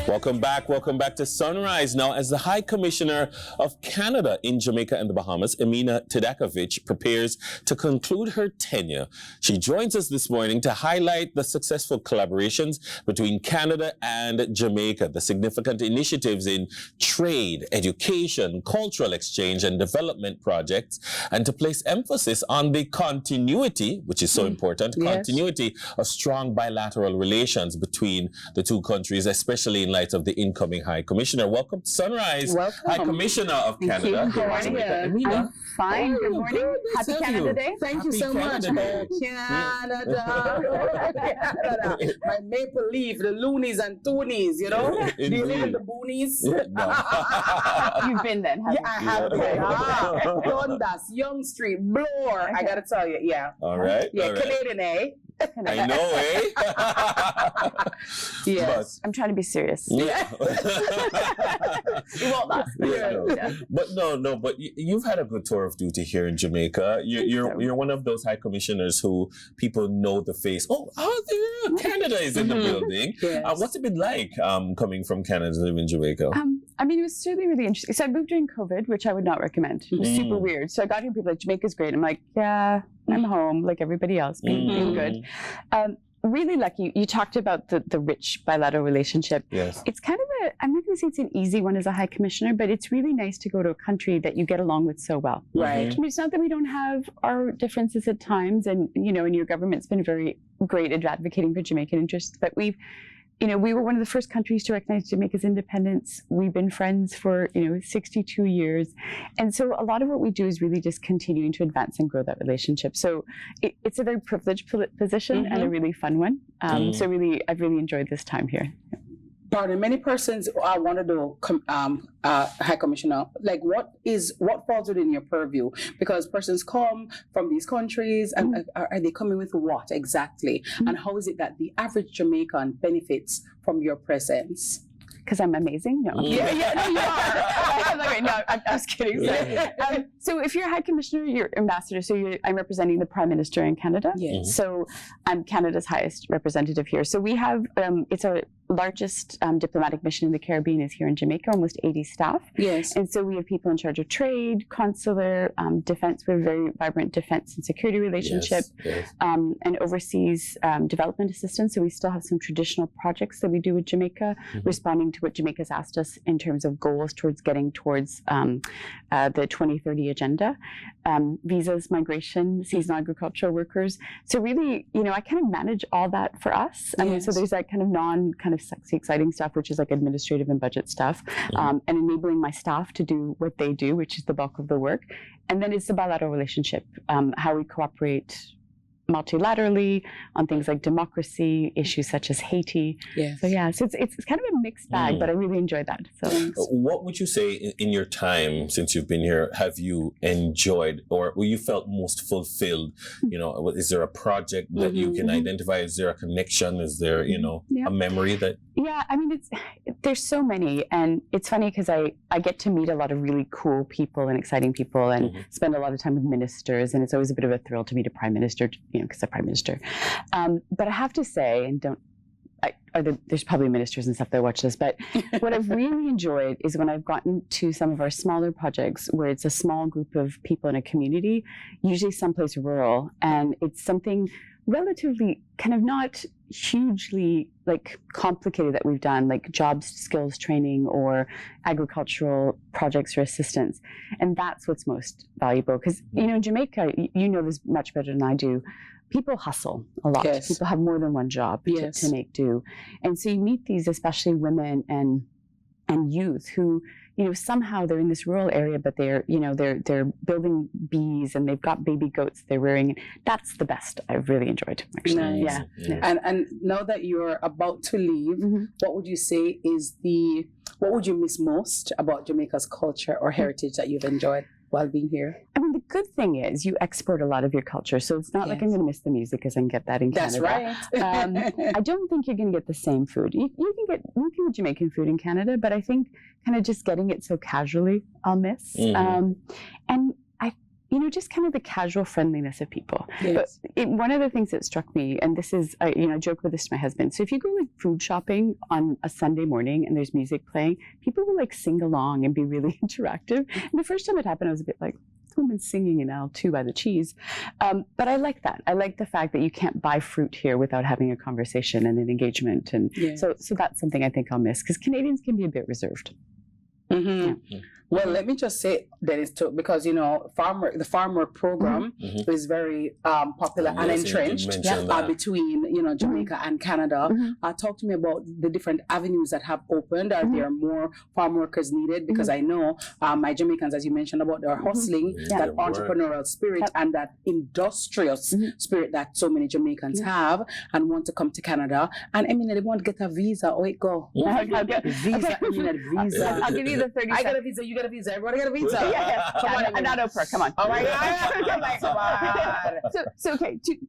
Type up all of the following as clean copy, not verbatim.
Welcome back to Sunrise. Now, as the High Commissioner of Canada in Jamaica and the Bahamas, Emina Tadakovich prepares to conclude her tenure. She joins us this morning to highlight the successful collaborations between Canada and Jamaica, the significant initiatives in trade, education, cultural exchange, and development projects, and to place emphasis on the continuity, which is so important, continuity of strong bilateral relations between the two countries, especially in light of the incoming High Commissioner. Welcome to Sunrise, High Commissioner of Canada. How are you? I'm fine. Good morning. Happy Canada Day. Thank you so much. Oh, Canada. My maple leaf, the loonies and toonies, you know? Do you live in the boonies? You've been then, haven't you? I have been. Dundas, Young Street, Bloor. I gotta tell you, yeah. All right. Yeah, all right. Canadian, eh? I know, eh? Yes. I'm trying to be serious. Yeah. It won't last. But but you've had a good tour of duty here in Jamaica. You're one of those high commissioners who people know the face. Oh, Canada is in the building. Yes. What's it been like coming from Canada to live in Jamaica? I mean, it was certainly really interesting. So I moved during COVID, which I would not recommend. It was super weird. So I got here and people were like, Jamaica's great. I'm like, yeah, I'm home like everybody else, being good. Really lucky. You talked about the rich bilateral relationship. Yes. It's kind of I'm not going to say it's an easy one as a high commissioner, but it's really nice to go to a country that you get along with so well. Right. I mean, it's not that we don't have our differences at times, and and your government's been very great at advocating for Jamaican interests, but we were one of the first countries to recognize Jamaica's independence. We've been friends for, 62 years. And so a lot of what we do is really just continuing to advance and grow that relationship. So it's a very privileged position and a really fun one. So really, I've really enjoyed this time here. Pardon, many persons want to do High Commissioner. Like, what falls within your purview? Because persons come from these countries, and are they coming with what exactly? And how is it that the average Jamaican benefits from your presence? Because I'm amazing? No. No, you are. No, I'm just kidding. So if you're a High Commissioner, you're ambassador. So I'm representing the Prime Minister in Canada. Yes. So I'm Canada's highest representative here. So we have, it's our largest diplomatic mission in the Caribbean is here in Jamaica, almost 80 staff. Yes. And so we have people in charge of trade, consular, defense. We have a very vibrant defense and security relationship, and overseas development assistance. So we still have some traditional projects that we do with Jamaica, responding to what Jamaica's asked us in terms of goals towards getting towards the 2030 agenda. Visas, migration, seasonal agricultural workers. So really, I kind of manage all that for us. I mean, so there's that kind of sexy, exciting stuff, which is like administrative and budget stuff, and enabling my staff to do what they do, which is the bulk of the work. And then it's the bilateral relationship, how we cooperate multilaterally on things like democracy, issues such as Haiti. Yes. So it's kind of a mixed bag, but I really enjoyed that. So what would you say in your time since you've been here have you enjoyed, or you felt most fulfilled? Is there a project that you can identify? Is there a connection? Is there a memory that? Yeah, I mean, there's so many, and it's funny because I get to meet a lot of really cool people and exciting people, and spend a lot of time with ministers, and it's always a bit of a thrill to meet a prime minister, because I'm prime minister. But I have to say, and there's probably ministers and stuff that watch this, but what I've really enjoyed is when I've gotten to some of our smaller projects where it's a small group of people in a community, usually someplace rural, and it's something relatively kind of not hugely complicated that we've done, like jobs skills training or agricultural projects or assistance. And that's what's most valuable, because in Jamaica, you know this much better than I do, people hustle a lot. Yes. People have more than one job to make do. And so you meet these, especially women and youth who, somehow they're in this rural area, but they're building bees and they've got baby goats they're rearing. That's the best I've really enjoyed, actually. Nice. Yeah. And now that you're about to leave, what would you say is what would you miss most about Jamaica's culture or heritage that you've enjoyed while being here? I mean, the good thing is you export a lot of your culture, so it's not like I'm going to miss the music because I can get that in Canada. That's right. I don't think you're going to get the same food. You can get Jamaican food in Canada, but I think kind of just getting it so casually, I'll miss. And just kind of the casual friendliness of people. Yes. But one of the things that struck me, and this is, I joke with this to my husband. So if you go like food shopping on a Sunday morning and there's music playing, people will like sing along and be really interactive. And the first time it happened, I was a bit like, someone's singing in aisle 2 by the cheese. But I like that. I like the fact that you can't buy fruit here without having a conversation and an engagement. And so that's something I think I'll miss, because Canadians can be a bit reserved. Mm-hmm. Yeah. Well, let me just say that it's too, because the farmer program is very popular and entrenched between Jamaica and Canada. Talk to me about the different avenues that have opened. Are there more farm workers needed? Because I know my Jamaicans, as you mentioned, about their hustling, that entrepreneurial spirit and that industrious spirit that so many Jamaicans have and want to come to Canada. And I mean, they want to get a visa. Oh, it go. I'll get Visa. Visa. I'll give you the 30 I got a visa. You got a visa. Everybody got a visa. Come on, not Oprah. Come on. Oh my God. So okay, two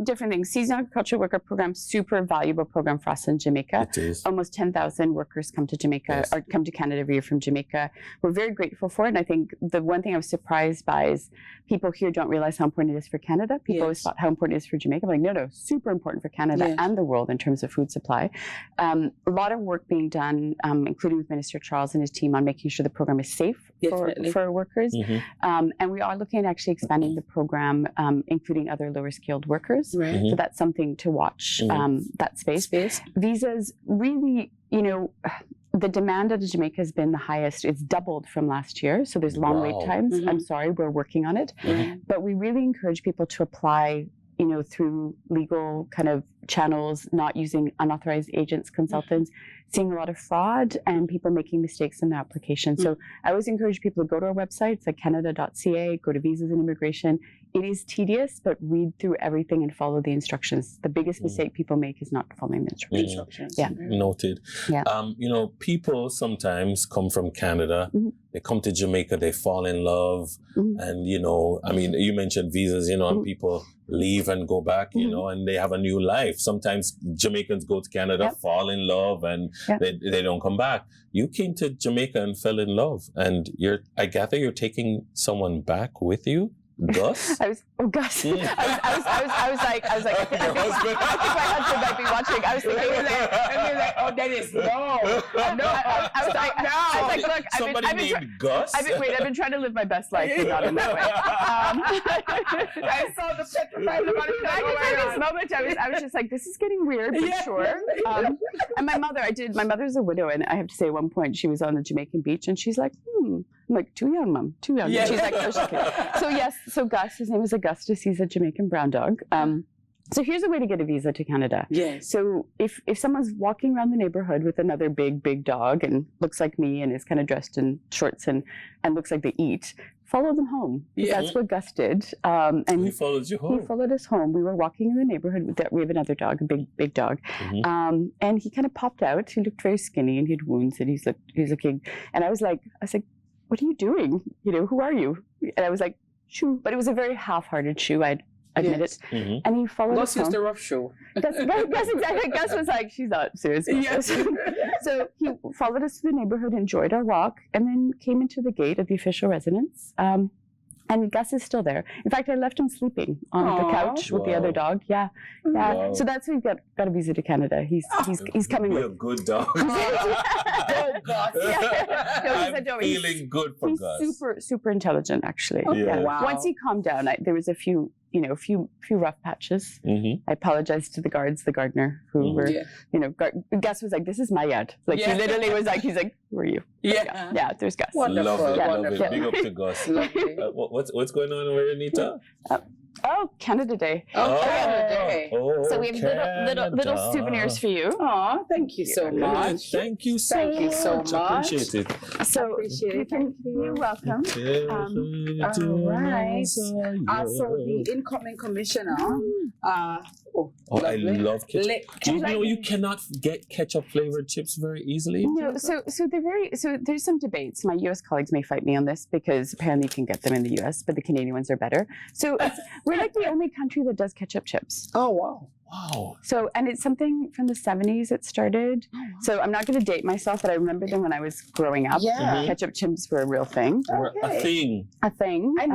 different things. Seasonal agriculture worker program, super valuable program for us in Jamaica. It is. Almost 10,000 workers come to Jamaica or come to Canada every year from Jamaica. We're very grateful for it. And I think the one thing I was surprised by is people here don't realize how important it is for Canada. People always thought how important it is for Jamaica. I'm like, no, super important for Canada and the world in terms of food supply. A lot of work being done, including with Minister Charles and his team, on making sure the program is safe for workers. And we are looking at actually expanding the program, including other lower skilled workers. So that's something to watch, that space. Visas really, the demand out of Jamaica has been the highest. It's doubled from last year. So there's long wait times. I'm sorry, we're working on it. But we really encourage people to apply through legal kind of channels, not using unauthorized agents, consultants, seeing a lot of fraud and people making mistakes in their application. So I always encourage people to go to our website. It's like Canada.ca, go to Visas and Immigration. It is tedious, but read through everything and follow the instructions. The biggest mistake people make is not following the instructions. Noted. People sometimes come from Canada, they come to Jamaica, they fall in love. And, you mentioned visas, and people leave and go back, and they have a new life. Sometimes Jamaicans go to Canada, fall in love, and they don't come back. You came to Jamaica and fell in love, and I gather you're taking someone back with you. Gus? Gus. I was like, I think my husband might be watching. I was thinking, Dennis, no. I was like, look, somebody named Gus? I've been trying to live my best life, but not in that way. I saw the petrified body. This moment, I was just like, this is getting weird, but sure. And my mother's a widow, and I have to say, at one point, she was on the Jamaican beach, and she's like, I'm like, too young, Mom, too young. Yeah. She's like, oh, she's kidding. So Gus, his name is Augustus. He's a Jamaican brown dog. So here's a way to get a visa to Canada. Yes. So if someone's walking around the neighborhood with another big dog and looks like me and is kind of dressed in shorts and looks like they eat, follow them home. That's what Gus did. And he followed you home. He followed us home. We were walking in the neighborhood. We have another dog, a big dog. And he kind of popped out. He looked very skinny and he had wounds and he's looking. And I was like, what are you doing? Who are you? And I was like, shoo. But it was a very half-hearted shoo, I'd admit it. And he followed us home. Gus used a rough show. Gus exactly. Gus was like, she's not serious. Yes. So he followed us to the neighborhood, enjoyed our walk, and then came into the gate of the official residence. And Gus is still there. In fact, I left him sleeping on the couch with the other dog. Yeah. Wow. So that's why we've got a visa to Canada. He's coming with. Be a good dog. Oh, Gus. I'm feeling good for Gus. He's super intelligent, actually. Wow. Once he calmed down, there was a few rough patches. I apologized to the gardener, who were, Gus was like, this is my yard. Like, he literally was like, he's like, who are you? Yeah, there's Gus. Wonderful. Love it. Big up to Gus. What's going on over here, Anita? Canada Day. Canada Day. So we have little souvenirs for you. Oh, thank you so much. Thank you so much. Appreciate it. So you're welcome. All right. So the incoming commissioner. I love ketchup. Do you know you cannot get ketchup flavored chips very easily? No, so there's some debates. My U.S. colleagues may fight me on this because apparently you can get them in the U.S., but the Canadian ones are better. So we're like the only country that does ketchup chips. Oh wow! Wow. So, and it's something from the 70s it started. So I'm not going to date myself, but I remember them when I was growing up. Yeah. Ketchup chimps were a real thing. A thing. A thing. I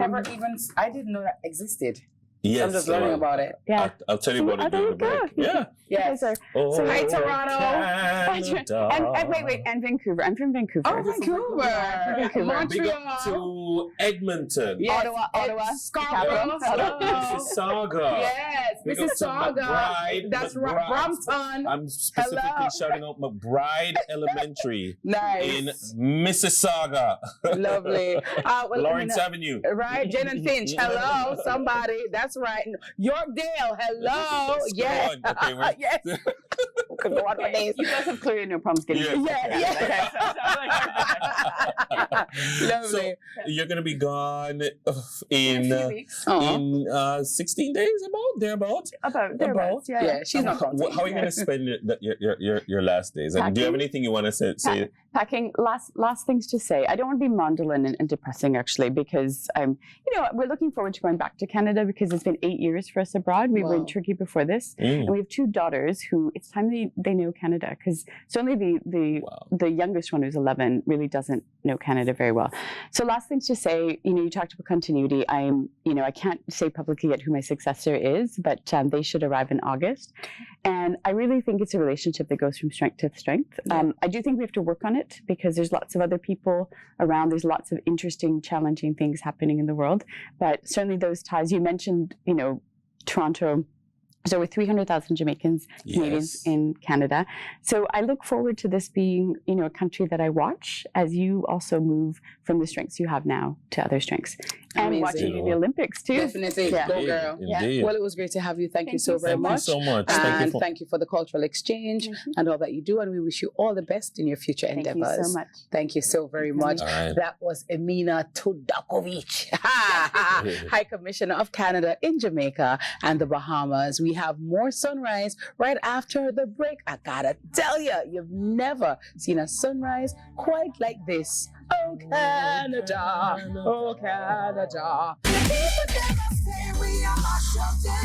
didn't know that existed. Yes. I'm just learning about it. Yeah. I'll tell you about it during the break. Yeah. Yes. Oh, So hi, Toronto. Canada. And wait, and Vancouver. I'm from Vancouver. Oh, Vancouver. Vancouver. Big up Montreal. to Edmonton. Yes. Ottawa. Scarborough. Capital. Mississauga. Yes. Big up to Mississauga. McBride. That's right. Brampton. I'm specifically Hello. shouting out McBride Elementary Nice. in Mississauga. Lovely. Well, Lawrence Avenue. Right, Jen and Finch. Hello, somebody. That's right. Yorkdale. Hello. Yes. Okay, we're- Yes. Could go on for days. You guys have clearly no problems getting Yeah. Lovely. So you're gonna be gone in a few weeks. Aw. 16 days, thereabout. About thereabouts, yeah. Yeah, she's not counting. How are you gonna spend your last days? And do you have anything you want to say? Packing. Last things to say. I don't want to be maudlin and depressing actually, because we're looking forward to going back to Canada because it's been 8 years for us abroad. We were in Wow. Turkey before this, and we have 2 daughters who it's time they know Canada, because certainly the youngest one, who's 11, really doesn't know Canada very well. So last things to say. You talked about continuity. I can't say publicly yet who my successor is, but they should arrive in August. And I really think it's a relationship that goes from strength to strength. I do think we have to work on it because there's lots of other people around. There's lots of interesting, challenging things happening in the world. But certainly those ties, you mentioned, Toronto. There's over 300,000 Jamaicans, Canadians in Canada. So I look forward to this being, a country that I watch as you also move from the strengths you have now to other strengths. And Amazing. watching the Olympics too. Definitely. Yeah. Go girl. Indeed. Well, it was great to have you. Thank you so very Thank you much. so much. And thank you for the cultural exchange Mhm. and all that you do. And we wish you all the best in your future Thank endeavors. you so much. Thank you so very much. All right. That was Emina Tudakovic, High Commissioner of Canada in Jamaica and the Bahamas. We have more sunrise right after the break. I gotta tell you, you've never seen a sunrise quite like this. Oh, Canada. Oh, Canada. People never say we are shut down.